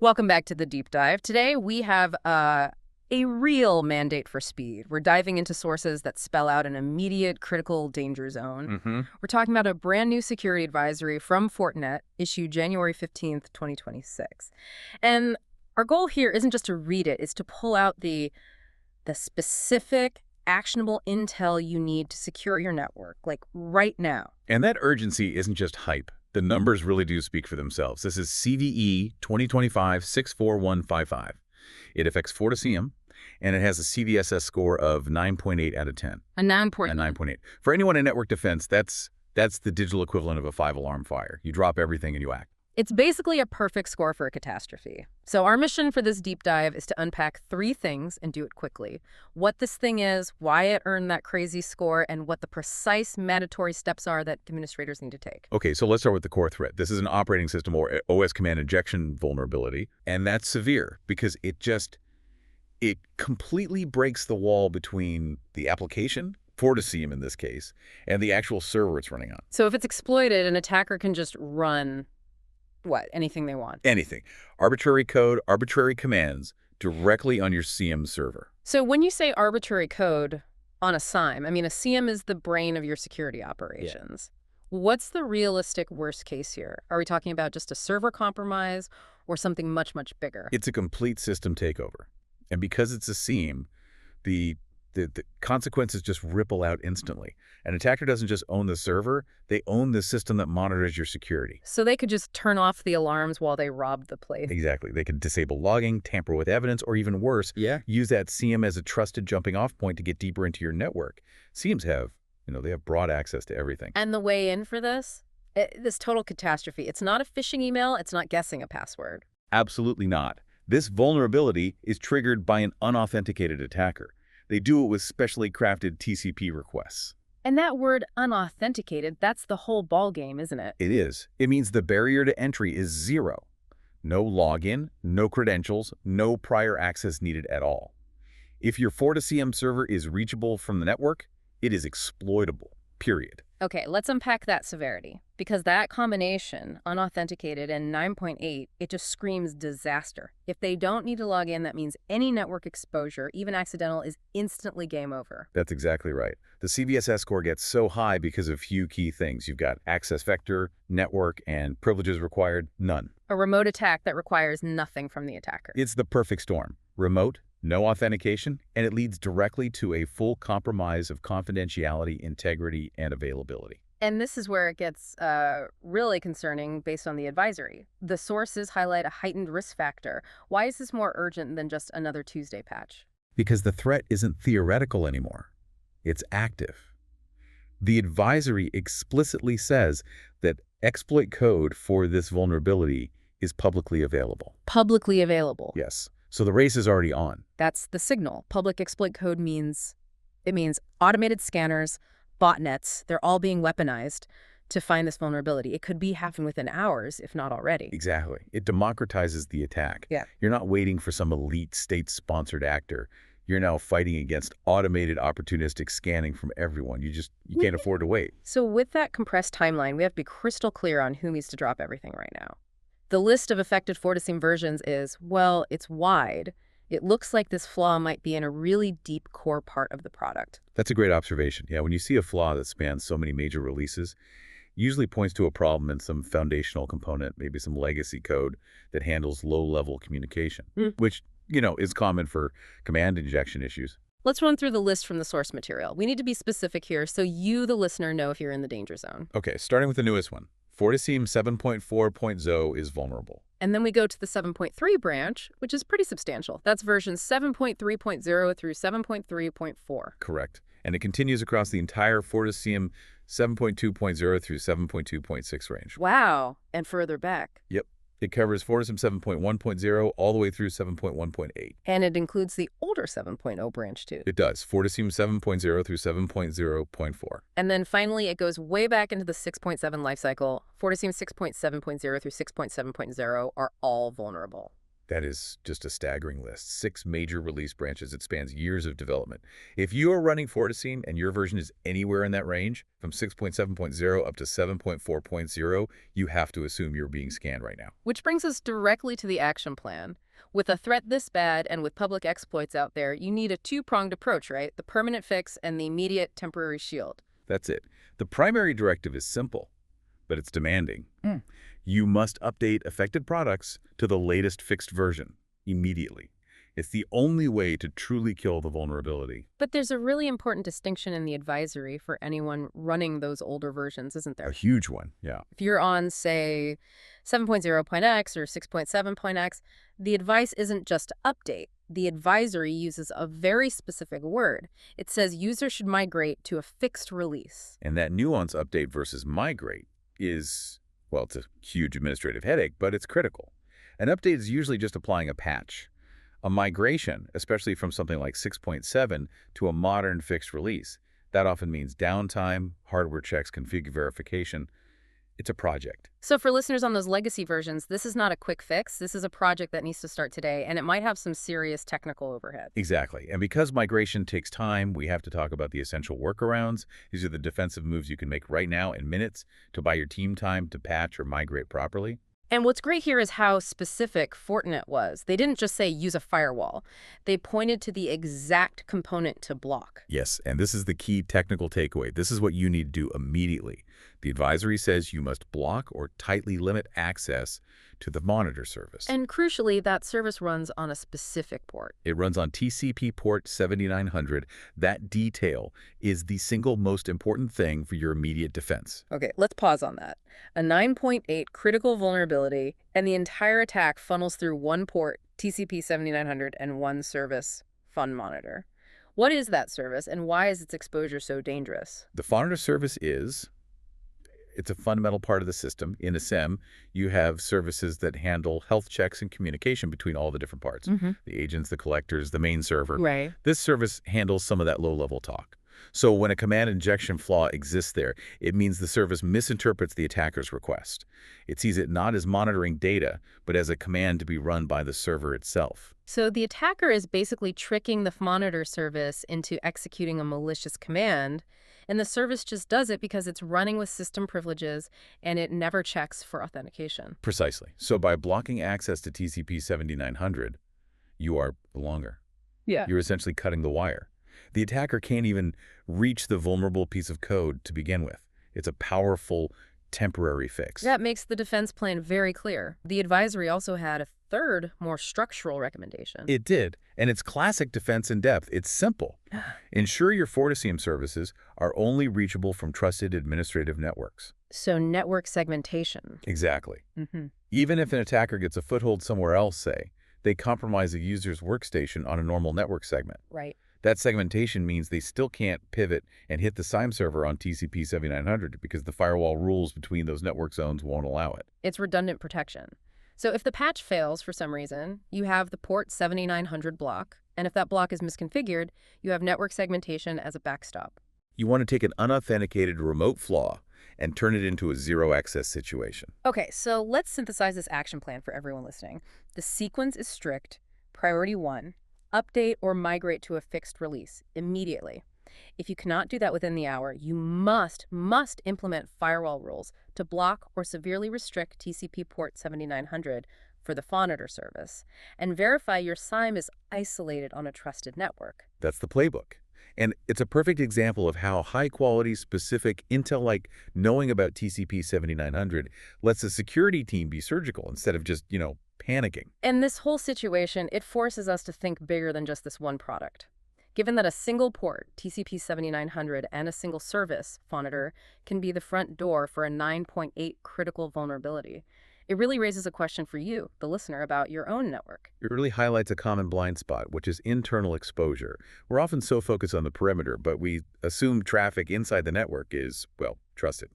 Welcome back to the deep dive. Today we have a real mandate for speed. We're diving into sources that spell out an immediate critical danger zone. We're talking about a brand new security advisory from Fortinet issued January 15th, 2026. And our goal here isn't just to read it, it's to pull out the specific actionable intel you need to secure your network, like right now. And that urgency isn't just hype. The numbers really do speak for themselves. This is CVE-2025-64155. It affects FortiSIEM, and it has a CVSS score of 9.8 out of 10. A 9.8. A 9.8. For anyone in network defense, that's the digital equivalent of a 5-alarm fire. You drop everything and you act. It's basically a perfect score for a catastrophe. So our mission for this deep dive is to unpack 3 things and do it quickly. What this thing is, why it earned that crazy score, and what the precise mandatory steps are that administrators need to take. Okay, so let's start with the core threat. This is an operating system or OS command injection vulnerability, and that's severe because it completely breaks the wall between the application, FortiSIEM in this case, and the actual server it's running on. So if it's exploited, an attacker can just run what? Anything they want? Anything. Arbitrary code, arbitrary commands directly on your CM server. So when you say arbitrary code on a SIEM, I mean, a CM is the brain of your security operations. Yeah. What's the realistic worst case here? Are we talking about just a server compromise or something much, much bigger? It's a complete system takeover. And because it's a SIEM, the consequences just ripple out instantly. An attacker doesn't just own the server, they own the system that monitors your security. So they could just turn off the alarms while they rob the place. Exactly. They could disable logging, tamper with evidence, or even worse, use that CM as a trusted jumping off point to get deeper into your network. CMs have, they have broad access to everything. And the way in for this total catastrophe, it's not a phishing email, it's not guessing a password. Absolutely not. This vulnerability is triggered by an unauthenticated attacker. They do it with specially crafted TCP requests. And that word unauthenticated, that's the whole ballgame, isn't it? It is. It means the barrier to entry is 0. No login, no credentials, no prior access needed at all. If your FortiSIEM server is reachable from the network, it is exploitable, period. Okay, let's unpack that severity. Because that combination, unauthenticated and 9.8, it just screams disaster. If they don't need to log in, that means any network exposure, even accidental, is instantly game over. That's exactly right. The CVSS score gets so high because of few key things. You've got access vector, network, and privileges required, none. A remote attack that requires nothing from the attacker. It's the perfect storm. Remote, no authentication, and it leads directly to a full compromise of confidentiality, integrity, and availability. And this is where it gets really concerning based on the advisory. The sources highlight a heightened risk factor. Why is this more urgent than just another Tuesday patch? Because the threat isn't theoretical anymore. It's active. The advisory explicitly says that exploit code for this vulnerability is publicly available. Publicly available? Yes. So the race is already on. That's the signal. Public exploit code means automated scanners, botnets, they're all being weaponized to find this vulnerability. It could be happening within hours, if not already. Exactly. It democratizes the attack. Yeah. You're not waiting for some elite state-sponsored actor. You're now fighting against automated opportunistic scanning from everyone. You can't afford to wait. So with that compressed timeline, we have to be crystal clear on who needs to drop everything right now. The list of affected FortiSIEM versions is, well, it's wide. It looks like this flaw might be in a really deep core part of the product. That's a great observation. Yeah, when you see a flaw that spans so many major releases, usually points to a problem in some foundational component, maybe some legacy code that handles low-level communication, which, is common for command injection issues. Let's run through the list from the source material. We need to be specific here so you, the listener, know if you're in the danger zone. Okay, starting with the newest one. FortiSIEM 7.4.0 is vulnerable. And then we go to the 7.3 branch, which is pretty substantial. That's versions 7.3.0 through 7.3.4. Correct. And it continues across the entire FortiSIEM 7.2.0 through 7.2.6 range. Wow. And further back. Yep. It covers FortiSIEM 7.1.0 all the way through 7.1.8. And it includes the older 7.0 branch, too. It does. FortiSIEM 7.0 through 7.0.4. And then finally, it goes way back into the 6.7 lifecycle. FortiSIEM 6.7.0 through 6.7.0 are all vulnerable. That is just a staggering list. 6 major release branches. It spans years of development. If you are running FortiSIEM and your version is anywhere in that range, from 6.7.0 up to 7.4.0, you have to assume you're being scanned right now. Which brings us directly to the action plan. With a threat this bad and with public exploits out there, you need a two-pronged approach, right? The permanent fix and the immediate temporary shield. That's it. The primary directive is simple, but it's demanding. You must update affected products to the latest fixed version immediately. It's the only way to truly kill the vulnerability. But there's a really important distinction in the advisory for anyone running those older versions, isn't there? A huge one, yeah. If you're on, say, 7.0.x or 6.7.x, the advice isn't just to update. The advisory uses a very specific word. It says users should migrate to a fixed release. And that nuance, update versus migrate, is, well, it's a huge administrative headache, but it's critical. An update is usually just applying a patch. A migration, especially from something like 6.7 to a modern fixed release, that often means downtime, hardware checks, config verification. It's a project. So for listeners on those legacy versions, this is not a quick fix. This is a project that needs to start today, and it might have some serious technical overhead. Exactly. And because migration takes time, we have to talk about the essential workarounds. These are the defensive moves you can make right now in minutes to buy your team time to patch or migrate properly. And what's great here is how specific Fortinet was. They didn't just say use a firewall. They pointed to the exact component to block. Yes, and this is the key technical takeaway. This is what you need to do immediately. The advisory says you must block or tightly limit access to the monitor service. And crucially, that service runs on a specific port. It runs on TCP port 7900. That detail is the single most important thing for your immediate defense. Okay, let's pause on that. A 9.8 critical vulnerability, and the entire attack funnels through one port, TCP 7900, and one service, Fun Monitor. What is that service, and why is its exposure so dangerous? The monitor service it's a fundamental part of the system. In a SIEM, you have services that handle health checks and communication between all the different parts. The agents, the collectors, the main server. Right. This service handles some of that low-level talk. So when a command injection flaw exists there, it means the service misinterprets the attacker's request. It sees it not as monitoring data, but as a command to be run by the server itself. So the attacker is basically tricking the monitor service into executing a malicious command, and the service just does it because it's running with system privileges and it never checks for authentication. Precisely. So by blocking access to TCP 7900, you are longer. Yeah. You're essentially cutting the wire. The attacker can't even reach the vulnerable piece of code to begin with. It's a powerful temporary fix. That makes the defense plan very clear. The advisory also had a third, more structural recommendation. It did, and it's classic defense in depth. It's simple. Ensure your FortiSIEM services are only reachable from trusted administrative networks. So network segmentation. Exactly. Even if an attacker gets a foothold somewhere else, say, they compromise a user's workstation on a normal network segment. Right. That segmentation means they still can't pivot and hit the SIEM server on TCP 7900 because the firewall rules between those network zones won't allow it. It's redundant protection. So if the patch fails for some reason, you have the port 7900 block, and if that block is misconfigured, you have network segmentation as a backstop. You want to take an unauthenticated remote flaw and turn it into a zero-access situation. Okay, so let's synthesize this action plan for everyone listening. The sequence is strict. Priority 1, update or migrate to a fixed release immediately. If you cannot do that within the hour, you must implement firewall rules to block or severely restrict TCP port 7900 for the monitor service, and verify your SIEM is isolated on a trusted network. That's the playbook. And it's a perfect example of how high-quality, specific intel like knowing about TCP 7900 lets a security team be surgical instead of just, panicking. And this whole situation, it forces us to think bigger than just this one product. Given that a single port, TCP 7900, and a single service, monitor, can be the front door for a 9.8 critical vulnerability, it really raises a question for you, the listener, about your own network. It really highlights a common blind spot, which is internal exposure. We're often so focused on the perimeter, but we assume traffic inside the network is, well, trusted.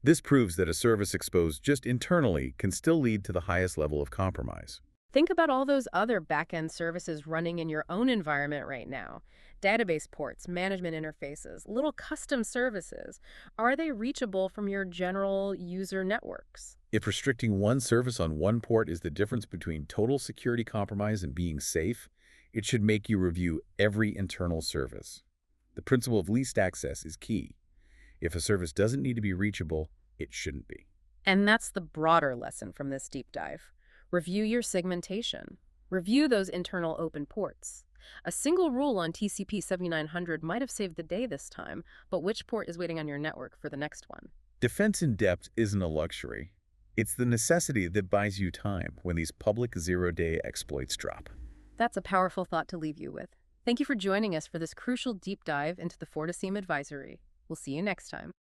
This proves that a service exposed just internally can still lead to the highest level of compromise. Think about all those other back-end services running in your own environment right now. Database ports, management interfaces, little custom services. Are they reachable from your general user networks? If restricting one service on one port is the difference between total security compromise and being safe, it should make you review every internal service. The principle of least access is key. If a service doesn't need to be reachable, it shouldn't be. And that's the broader lesson from this deep dive. Review your segmentation. Review those internal open ports. A single rule on TCP 7900 might have saved the day this time, but which port is waiting on your network for the next one? Defense in depth isn't a luxury. It's the necessity that buys you time when these public zero-day exploits drop. That's a powerful thought to leave you with. Thank you for joining us for this crucial deep dive into the FortiSIEM advisory. We'll see you next time.